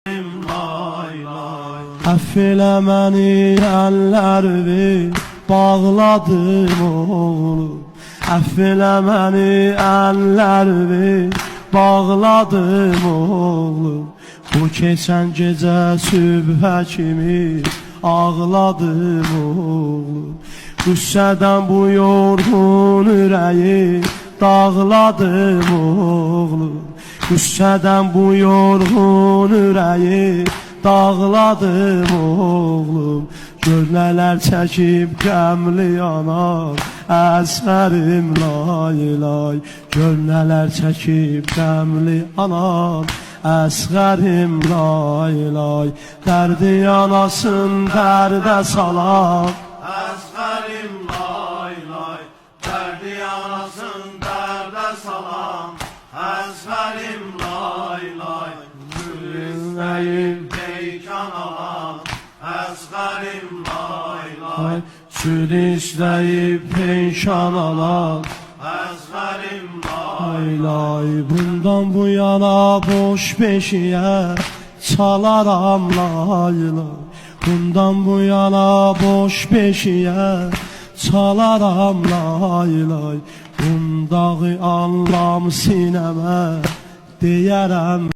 lay lay. Əff elə məni əllərimi bağladım oğlum. Əff elə məni əllərimi bağladım oğlum. Bu keçən gecə sübhə kimi ağladım oğlum. Qüssədən bu yorğun ürəyi dağladım oğlum. Qüssədən bu yorğun ürəyi dağladım oğlum. Gör nələr çəkib qəmli yanar əsərim lay lay. Gör nələr çəkib qəmli yanar əsərim lay lay. Dərdi yanasın dərdə salam Əsğərim lay lay. Dərdi yanasın dərdə salam Əsğərim lay lay. Gülündəyim peykan alan Əsğərim lay lay. Süd istəyib peşan alan Əsğərim lay lay. Bundan bu yana boş beşiyə çalaram lay lay. Bundan bu yana boş beşiyə çalaram lay lay. Bundağı anlam sinəmə deyərəm